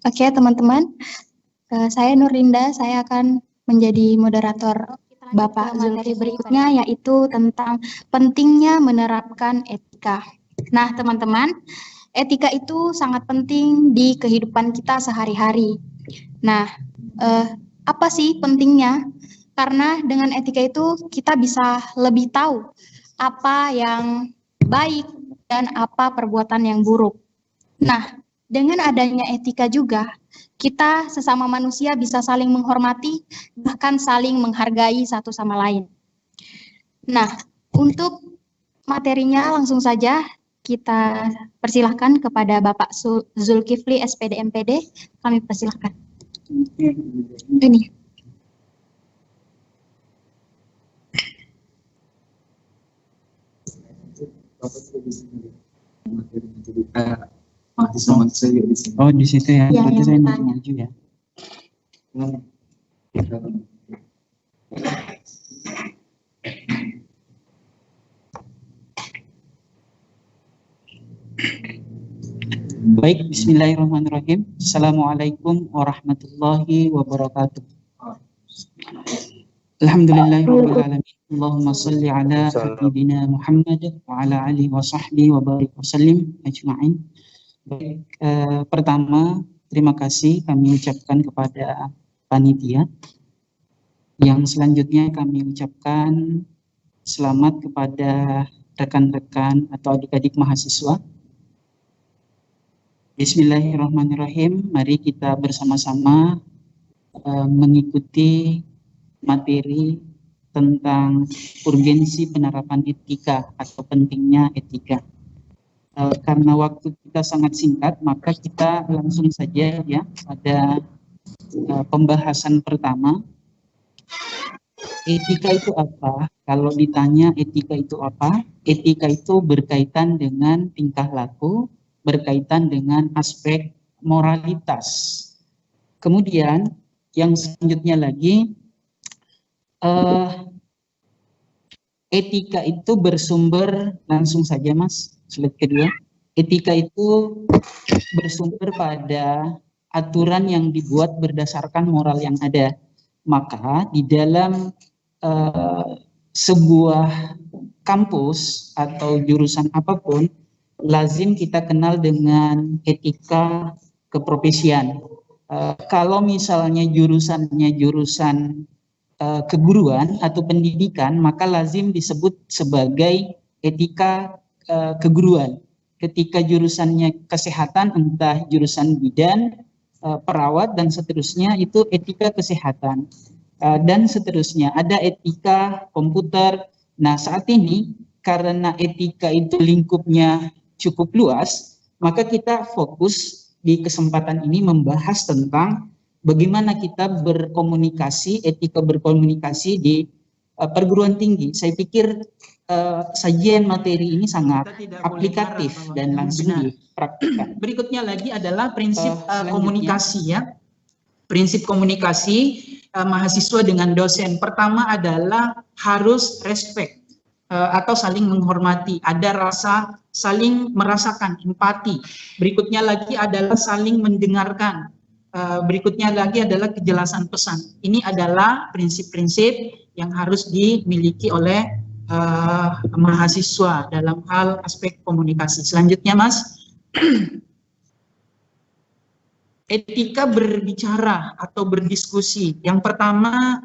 Oke, teman-teman, saya Nurlinda, saya akan menjadi moderator Bapak Zulkifli berikutnya, yaitu tentang pentingnya menerapkan etika. Nah, teman-teman, etika itu sangat penting di kehidupan kita sehari-hari. Nah, apa sih pentingnya? Karena dengan etika itu kita bisa lebih tahu apa yang baik dan apa perbuatan yang buruk. Nah, dengan adanya etika juga, kita sesama manusia bisa saling menghormati, bahkan saling menghargai satu sama lain. Nah, untuk materinya langsung saja kita persilahkan kepada Bapak Zulkifli SPD MPD. Kami persilahkan. Ini. Oh, di situ ya. Berarti saya maju ya. Baik, bismillahirrahmanirrahim. Assalamualaikum warahmatullahi wabarakatuh. Alhamdulillahirabbil alamin. Allahumma shalli ala sayyidina Muhammad wa ala alihi wa sahbihi wa barik wa sallim ajma'in. Baik, pertama terima kasih kami ucapkan kepada panitia. Yang selanjutnya kami ucapkan selamat kepada rekan-rekan atau adik-adik mahasiswa. Bismillahirrahmanirrahim. Mari kita bersama-sama mengikuti materi tentang urgensi penerapan etika atau pentingnya etika. Karena waktu kita sangat singkat, maka kita langsung saja ya pada pembahasan pertama. Etika itu apa? Kalau ditanya etika itu apa? Etika itu berkaitan dengan tingkah laku, berkaitan dengan aspek moralitas. Kemudian yang selanjutnya lagi, etika itu bersumber, langsung saja Mas, slide kedua. Etika itu bersumber pada aturan yang dibuat berdasarkan moral yang ada. Maka di dalam sebuah kampus atau jurusan apapun, lazim kita kenal dengan etika keprofesian. Kalau misalnya jurusannya jurusan keguruan atau pendidikan, maka lazim disebut sebagai etika keguruan. Ketika jurusannya kesehatan, entah jurusan bidan, perawat, dan seterusnya, itu etika kesehatan. Dan seterusnya, ada etika komputer. Nah, saat ini, karena etika itu lingkupnya cukup luas, maka kita fokus di kesempatan ini membahas tentang bagaimana kita berkomunikasi, etika berkomunikasi di perguruan tinggi. Saya pikir sajian materi ini sangat aplikatif dan langsung dipraktikkan. Berikutnya lagi adalah prinsip komunikasi ya. Prinsip komunikasi mahasiswa dengan dosen. Pertama adalah harus respect atau saling menghormati. Ada rasa saling merasakan empati. Berikutnya lagi adalah saling mendengarkan. Berikutnya lagi adalah kejelasan pesan. Ini adalah prinsip-prinsip yang harus dimiliki oleh mahasiswa dalam hal aspek komunikasi. Selanjutnya Mas, etika berbicara atau berdiskusi. Yang pertama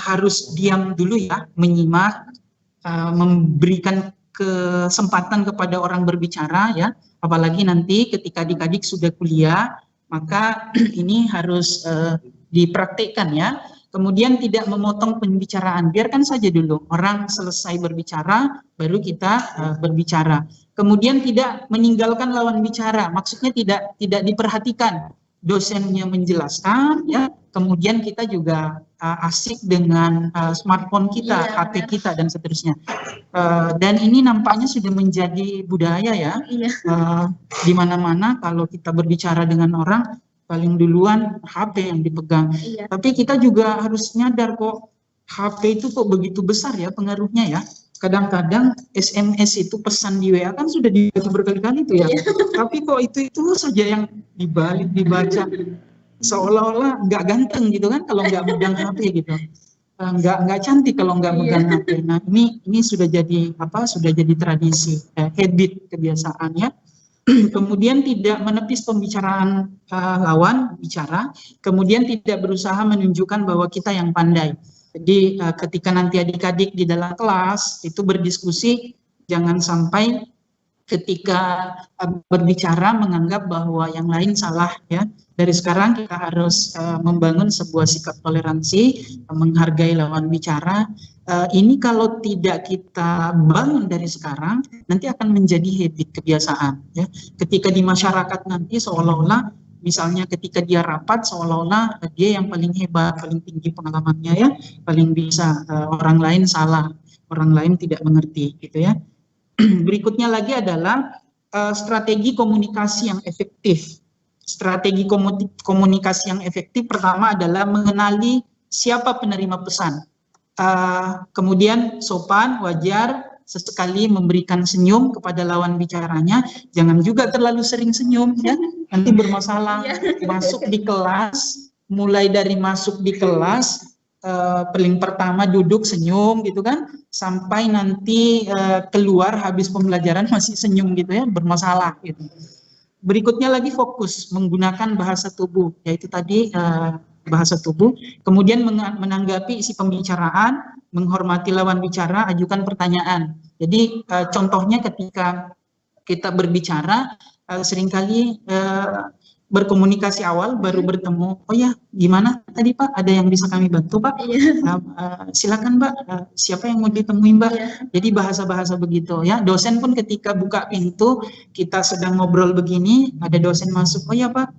harus diam dulu ya, menyimak, memberikan kesempatan kepada orang berbicara ya. Apalagi nanti ketika adik-adik sudah kuliah, maka ini harus dipraktikkan ya. Kemudian tidak memotong pembicaraan, biarkan saja dulu orang selesai berbicara, baru kita berbicara. Kemudian tidak meninggalkan lawan bicara, maksudnya tidak diperhatikan dosennya menjelaskan, ya. Kemudian kita juga asik dengan smartphone kita, HP kita dan seterusnya. Dan ini nampaknya sudah menjadi budaya ya. Di mana-mana kalau kita berbicara dengan orang, paling duluan HP yang dipegang. Tapi kita juga harus nyadar kok HP itu kok begitu besar ya pengaruhnya ya. kadang-kadang SMS itu pesan di WA kan sudah dibaca berkali-kali tuh ya. Tapi kok itu saja yang dibalik dibaca, seolah-olah nggak ganteng gitu kan kalau nggak megang HP gitu. Nggak cantik kalau nggak megang HP. Nah ini sudah jadi sudah jadi tradisi, habit, kebiasaan ya. Kemudian tidak menepis pembicaraan lawan bicara, kemudian tidak berusaha menunjukkan bahwa kita yang pandai. Jadi ketika nanti adik-adik di dalam kelas itu berdiskusi, jangan sampai ketika berbicara menganggap bahwa yang lain salah ya. Dari sekarang kita harus membangun sebuah sikap toleransi, menghargai lawan bicara. Ini kalau tidak kita bangun dari sekarang, nanti akan menjadi habit, kebiasaan ya. Ketika di masyarakat nanti seolah-olah misalnya ketika dia rapat seolah-olah dia yang paling hebat, paling tinggi pengalamannya ya, paling bisa, orang lain salah, orang lain tidak mengerti gitu ya. Berikutnya lagi adalah strategi komunikasi yang efektif. Strategi komunikasi yang efektif pertama adalah mengenali siapa penerima pesan. Kemudian sopan, wajar, sesekali memberikan senyum kepada lawan bicaranya, jangan juga terlalu sering senyum ya, nanti bermasalah. Masuk di kelas, mulai dari masuk di kelas, paling pertama duduk senyum gitu kan, sampai nanti keluar habis pembelajaran masih senyum gitu ya, bermasalah gitu. Berikutnya lagi fokus menggunakan bahasa tubuh, yaitu tadi bahasa tubuh, kemudian menanggapi isi pembicaraan, menghormati lawan bicara, ajukan pertanyaan. Jadi contohnya ketika kita berbicara, seringkali berkomunikasi awal baru bertemu, oh ya gimana tadi Pak, ada yang bisa kami bantu Pak? Silakan Mbak, siapa yang mau ditemui Mbak? Jadi bahasa-bahasa begitu ya. Dosen pun ketika buka pintu, kita sedang ngobrol begini, ada dosen masuk, oh ya Pak,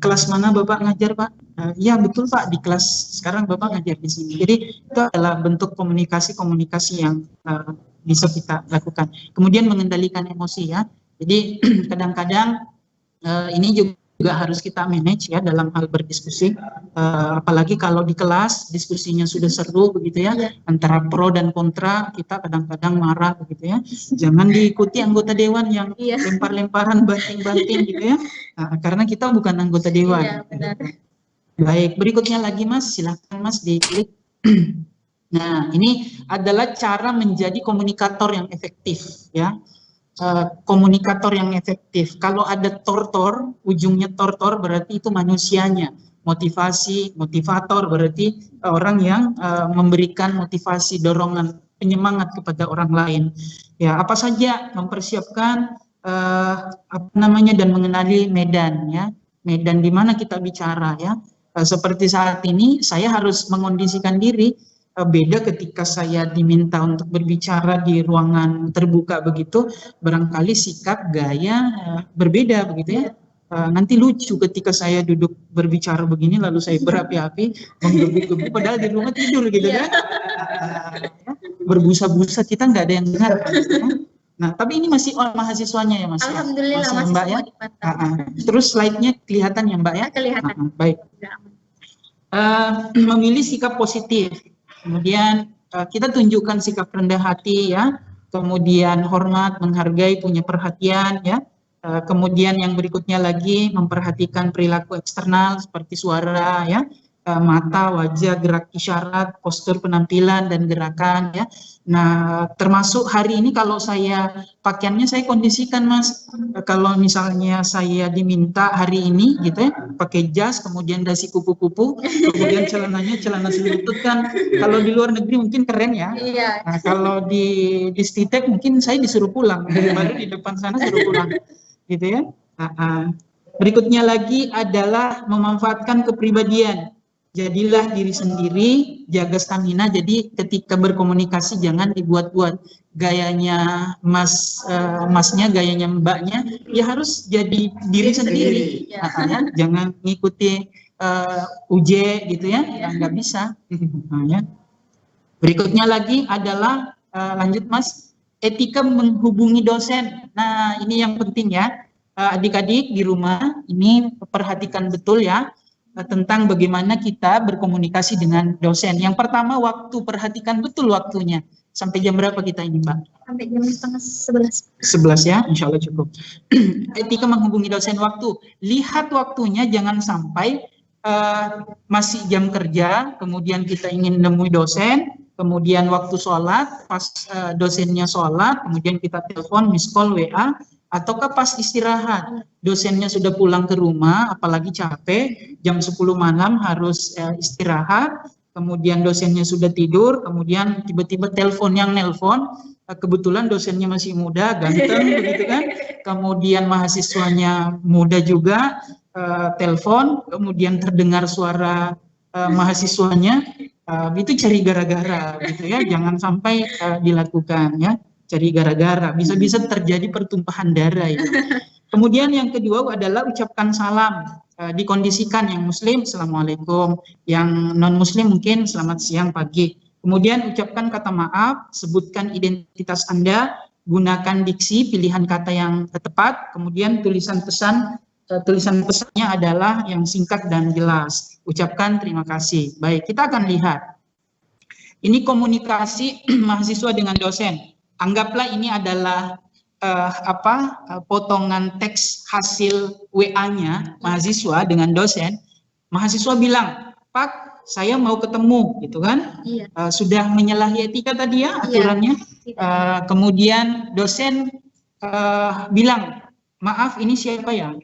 kelas mana Bapak ngajar Pak? Ya betul Pak, di kelas sekarang Bapak ngajar di sini. Jadi itu adalah bentuk komunikasi yang bisa kita lakukan. Kemudian mengendalikan emosi ya. Jadi kadang-kadang ini juga harus kita manage ya dalam hal berdiskusi. Apalagi kalau di kelas diskusinya sudah seru begitu ya, antara pro dan kontra, kita kadang-kadang marah begitu ya. Jangan diikuti anggota dewan yang lempar-lemparan, banting-banting gitu ya. Karena kita bukan anggota dewan. Baik, berikutnya lagi Mas, silakan Mas diklik. Nah, ini adalah cara menjadi komunikator yang efektif ya. Komunikator yang efektif. Kalau ada tortor, ujungnya tortor berarti itu manusianya. Motivasi, motivator berarti orang yang memberikan motivasi, dorongan, penyemangat kepada orang lain. Ya, apa saja mempersiapkan dan mengenali medan ya. Medan di mana kita bicara ya. Seperti saat ini saya harus mengondisikan diri. Beda ketika saya diminta untuk berbicara di ruangan terbuka begitu, barangkali sikap, gaya berbeda begitu ya. Nanti lucu ketika saya duduk berbicara begini lalu saya berapi-api menggebu-gebu padahal di rumah tidur gitu kan. Berbusa-busa kita nggak ada yang dengar. Nah, tapi ini masih mahasiswanya ya Mas. Alhamdulillah masih Mbak ya. Terus slide-nya kelihatan ya Mbak ya? Kelihatan. Baik. Memilih sikap positif. Kemudian kita tunjukkan sikap rendah hati ya. Kemudian hormat, menghargai, punya perhatian ya. Kemudian yang berikutnya lagi memperhatikan perilaku eksternal seperti suara ya. Mata, wajah, gerak isyarat, postur penampilan dan gerakan ya. Nah, termasuk hari ini kalau saya pakaiannya saya kondisikan Mas. Kalau misalnya saya diminta hari ini gitu ya, pakai jas, kemudian dasi kupu-kupu, kemudian celananya celana selutut kan. Kalau di luar negeri mungkin keren ya. Nah, kalau di Stitek mungkin saya disuruh pulang, baru di depan sana suruh pulang. Gitu ya. Berikutnya lagi adalah memanfaatkan kepribadian. Jadilah diri sendiri, jaga stamina. Jadi ketika berkomunikasi jangan dibuat-buat. Gayanya masnya, gayanya mbaknya, ya harus jadi diri sendiri. Jangan ngikuti UJ gitu ya, nggak bisa. Berikutnya lagi adalah, lanjut Mas, etika menghubungi dosen. Nah ini yang penting ya, adik-adik di rumah ini perhatikan betul ya, tentang bagaimana kita berkomunikasi dengan dosen. Yang pertama waktu, perhatikan betul waktunya. Sampai jam berapa kita ini, Mbak? Sampai jam 10:30. 11 ya, insya Allah cukup. Etika menghubungi dosen waktu. Lihat waktunya, jangan sampai masih jam kerja, kemudian kita ingin nemui dosen, kemudian waktu sholat, pas dosennya sholat, kemudian kita telepon, miss call, WA, ataukah pas istirahat, dosennya sudah pulang ke rumah, apalagi capek, jam 10 malam harus istirahat, kemudian dosennya sudah tidur, kemudian tiba-tiba telepon yang nelpon, kebetulan dosennya masih muda, ganteng, begitu kan, kemudian mahasiswanya muda juga, telepon, kemudian terdengar suara mahasiswanya, itu cari gara-gara, gitu ya, jangan sampai dilakukan ya, cari gara-gara, bisa-bisa terjadi pertumpahan darah. Ya. Kemudian yang kedua adalah ucapkan salam, dikondisikan yang muslim, assalamualaikum, yang non muslim mungkin selamat siang, pagi. Kemudian ucapkan kata maaf, sebutkan identitas Anda, gunakan diksi, pilihan kata yang tepat, kemudian tulisan pesannya adalah yang singkat dan jelas. Ucapkan terima kasih. Baik, kita akan lihat. Ini komunikasi mahasiswa dengan dosen. Anggaplah ini adalah potongan teks hasil WA-nya mahasiswa dengan dosen. Mahasiswa bilang, Pak, saya mau ketemu, gitu kan? Iya. Sudah menyalahi etika tadi ya aturannya. Iya. Kemudian dosen bilang, maaf, ini siapa ya?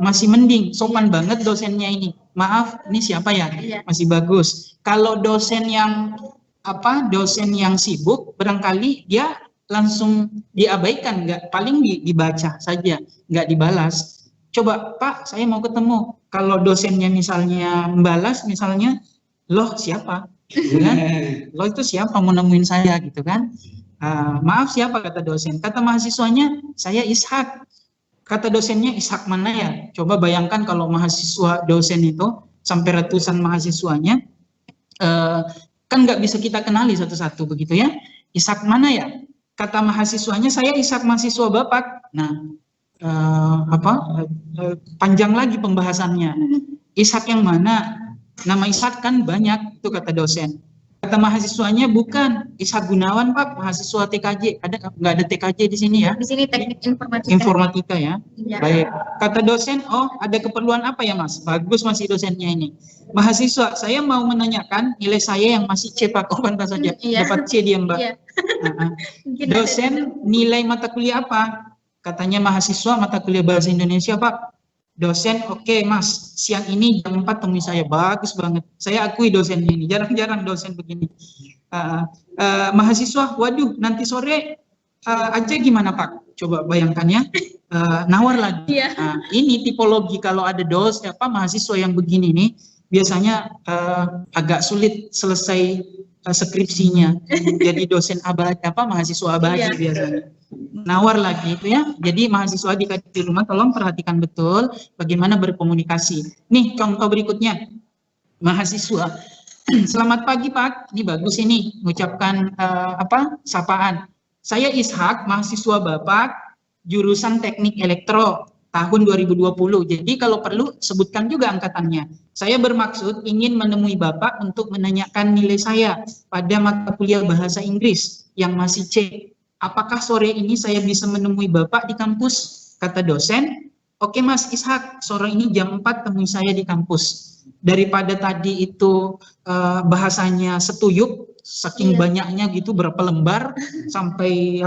Masih mending, sopan banget dosennya ini. Maaf, ini siapa ya? Iya. Masih bagus. Kalau dosen yang sibuk, barangkali dia langsung diabaikan, paling dibaca saja, nggak dibalas. Coba, Pak, saya mau ketemu. Kalau dosennya misalnya membalas, misalnya, loh siapa? Gitu kan? Loh itu siapa mau nemuin saya, gitu kan? Maaf, siapa, kata dosen? Kata mahasiswanya, saya Ishak. Kata dosennya, Ishak mana ya? Coba bayangkan kalau mahasiswa dosen itu sampai ratusan mahasiswanya, kan nggak bisa kita kenali satu-satu begitu ya. Ishak mana ya? Kata mahasiswanya, saya Ishak mahasiswa Bapak. Nah, panjang lagi pembahasannya. Ishak yang mana? Nama Ishak kan banyak, itu kata dosen. Kata mahasiswanya, bukan Ishak Gunawan, Pak, mahasiswa TKJ. Nggak ada TKJ di sini ya? Di sini teknik informatika. Informatika ya? Ya. Baik. Kata dosen, oh ada keperluan apa ya Mas? Bagus masih dosennya ini. Mahasiswa, saya mau menanyakan nilai saya yang masih C, Pak, pantas saja. Iya. Dapat C dia, Mbak. Iya. Dosen, nilai mata kuliah apa? Katanya mahasiswa mata kuliah bahasa Indonesia, Pak. Dosen, oke, Mas, siang ini jam 4 temui saya, bagus banget. Saya akui dosennya ini, jarang-jarang dosen begini. Mahasiswa, waduh, nanti sore aja gimana Pak? Coba bayangkan ya, nawar lagi. Yeah. Ini tipologi kalau ada mahasiswa yang begini nih, biasanya agak sulit selesai skripsinya. Jadi dosen mahasiswa abadi biasanya. Nawar lagi itu ya. Jadi mahasiswa di rumah tolong perhatikan betul bagaimana berkomunikasi. Nih contoh berikutnya. Mahasiswa. Selamat pagi Pak. Ini bagus ini mengucapkan sapaan. Saya Ishak, mahasiswa Bapak jurusan Teknik Elektro tahun 2020. Jadi kalau perlu sebutkan juga angkatannya. Saya bermaksud ingin menemui Bapak untuk menanyakan nilai saya pada mata kuliah bahasa Inggris yang masih C. Apakah sore ini saya bisa menemui Bapak di kampus? Kata dosen, oke Mas Ishak, sore ini jam 4 temui saya di kampus. Daripada tadi itu bahasanya setuyuk, saking banyaknya gitu berapa lembar sampai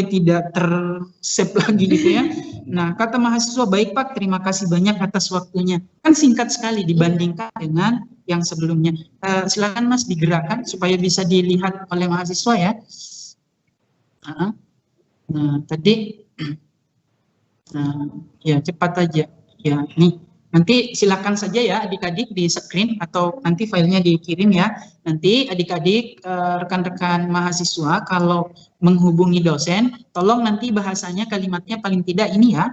tidak tersave lagi gitu ya. Nah, kata mahasiswa, baik Pak, terima kasih banyak atas waktunya. Kan singkat sekali dibandingkan dengan yang sebelumnya. Silakan Mas digerakkan supaya bisa dilihat oleh mahasiswa ya. Nah, tadi ya cepat aja ya. Nih nanti silakan saja ya adik-adik di screen atau nanti filenya dikirim ya. Nanti adik-adik rekan-rekan mahasiswa kalau menghubungi dosen, tolong nanti bahasanya kalimatnya paling tidak ini ya.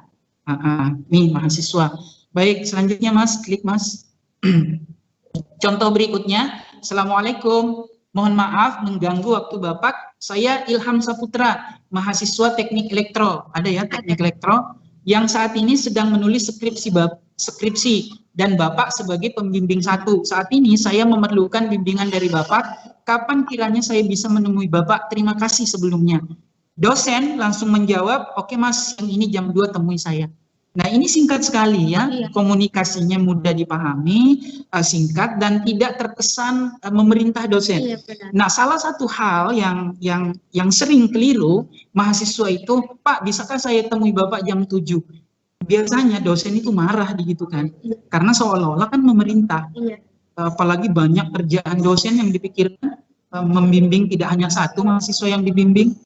Nih mahasiswa. Baik, selanjutnya Mas, klik Mas. Contoh berikutnya, Assalamualaikum. Mohon maaf mengganggu waktu Bapak. Saya Ilham Saputra, mahasiswa Teknik Elektro. Ada ya Teknik Elektro yang saat ini sedang menulis skripsi dan Bapak sebagai pembimbing 1. Saat ini saya memerlukan bimbingan dari Bapak kapan kiranya saya bisa menemui Bapak? Terima kasih sebelumnya. Dosen langsung menjawab, oke Mas, yang ini jam 2 temui saya. Nah ini singkat sekali ya, komunikasinya mudah dipahami, singkat dan tidak terkesan memerintah dosen. Nah salah satu hal yang sering keliru mahasiswa itu, Pak bisakah saya temui Bapak jam 7? Biasanya dosen itu marah gitu kan, karena seolah-olah kan memerintah. Apalagi banyak kerjaan dosen yang dipikirkan, membimbing tidak hanya satu mahasiswa yang dibimbing,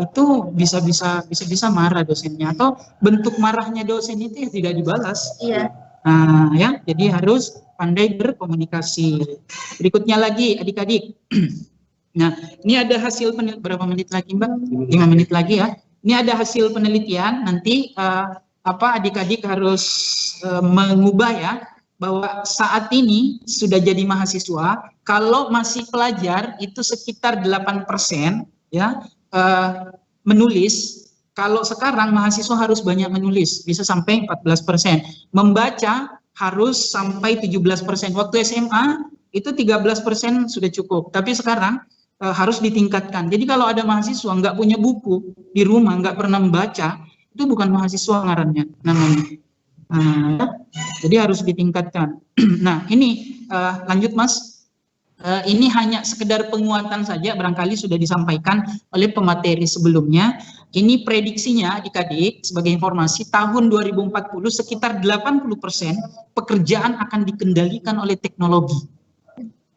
itu bisa marah dosennya, atau bentuk marahnya dosen itu ya tidak dibalas. Ya, jadi harus pandai berkomunikasi. Berikutnya lagi adik-adik. Nah, ini ada hasil berapa menit lagi Mbak? 5 menit lagi ya. Ini ada hasil penelitian. Nanti adik-adik harus mengubah ya, bahwa saat ini sudah jadi mahasiswa, kalau masih pelajar itu sekitar 8% ya. Menulis, kalau sekarang mahasiswa harus banyak menulis, bisa sampai 14%. Membaca harus sampai 17%. Waktu SMA itu 13% sudah cukup, tapi sekarang harus ditingkatkan. Jadi kalau ada mahasiswa nggak punya buku di rumah, nggak pernah membaca, itu bukan mahasiswa ngarannya namanya. Jadi harus ditingkatkan. Nah ini lanjut Mas. Ini hanya sekedar penguatan saja, barangkali sudah disampaikan oleh pemateri sebelumnya. Ini prediksinya adik-adik sebagai informasi, tahun 2040 sekitar 80% pekerjaan akan dikendalikan oleh teknologi.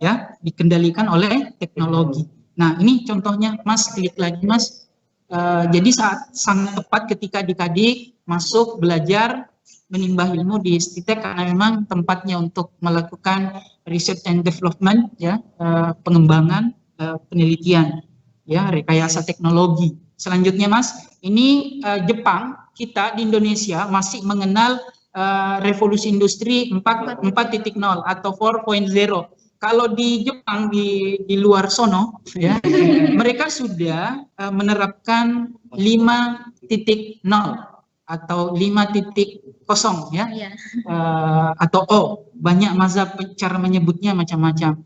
Ya, dikendalikan oleh teknologi. Nah, ini contohnya Mas, klik lagi Mas. Jadi sangat tepat ketika adik-adik masuk belajar menimba ilmu di STITEK, karena memang tempatnya untuk melakukan research and development ya, pengembangan penelitian ya, rekayasa teknologi. Selanjutnya Mas, ini Jepang, kita di Indonesia masih mengenal revolusi industri 4.0 atau 4.0. Kalau di Jepang di luar sono ya, mereka sudah menerapkan 5.0 atau 5.0 ya, atau O, banyak mazhab cara menyebutnya macam-macam.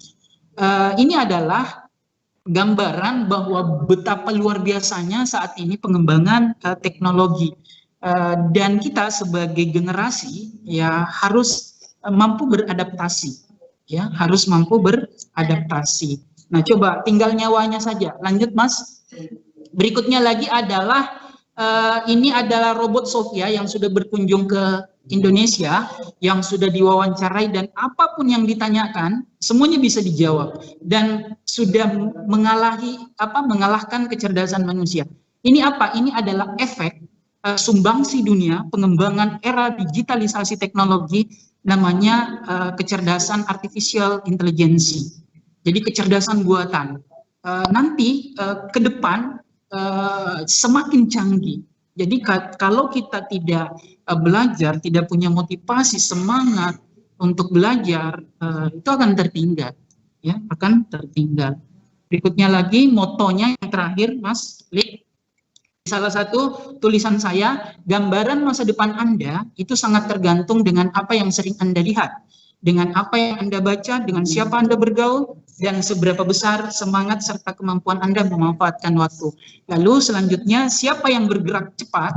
Ini adalah gambaran bahwa betapa luar biasanya saat ini pengembangan teknologi, dan kita sebagai generasi ya harus mampu beradaptasi, ya harus mampu beradaptasi. Nah coba tinggal nyawanya saja. Lanjut Mas. Berikutnya lagi adalah ini adalah robot Sophia yang sudah berkunjung ke Indonesia, yang sudah diwawancarai, dan apapun yang ditanyakan semuanya bisa dijawab dan sudah mengalahkan kecerdasan manusia. Ini apa? Ini adalah efek sumbangsi dunia pengembangan era digitalisasi teknologi, namanya kecerdasan artificial intelligence. Jadi kecerdasan buatan. Nanti ke depan semakin canggih. Jadi kalau kita tidak belajar, tidak punya motivasi, semangat untuk belajar, itu akan tertinggal, ya akan tertinggal. Berikutnya lagi motonya yang terakhir, Mas Lik. Salah satu tulisan saya, gambaran masa depan Anda itu sangat tergantung dengan apa yang sering Anda lihat, dengan apa yang Anda baca, dengan siapa Anda bergaul, dan seberapa besar semangat serta kemampuan Anda memanfaatkan waktu. Lalu selanjutnya, siapa yang bergerak cepat,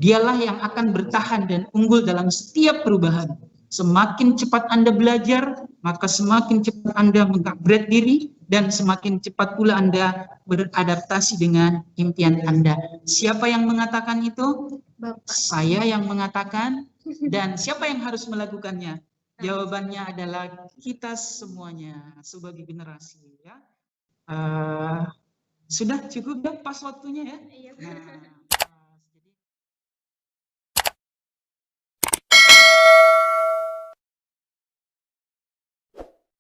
dialah yang akan bertahan dan unggul dalam setiap perubahan. Semakin cepat Anda belajar, maka semakin cepat Anda mengupgrade diri, dan semakin cepat pula Anda beradaptasi dengan impian Anda. Siapa yang mengatakan itu? Bapak. Saya yang mengatakan. Dan siapa yang harus melakukannya? Jawabannya adalah kita semuanya sebagai generasi, ya. Sudah cukup ya, pas waktunya ya. Nah,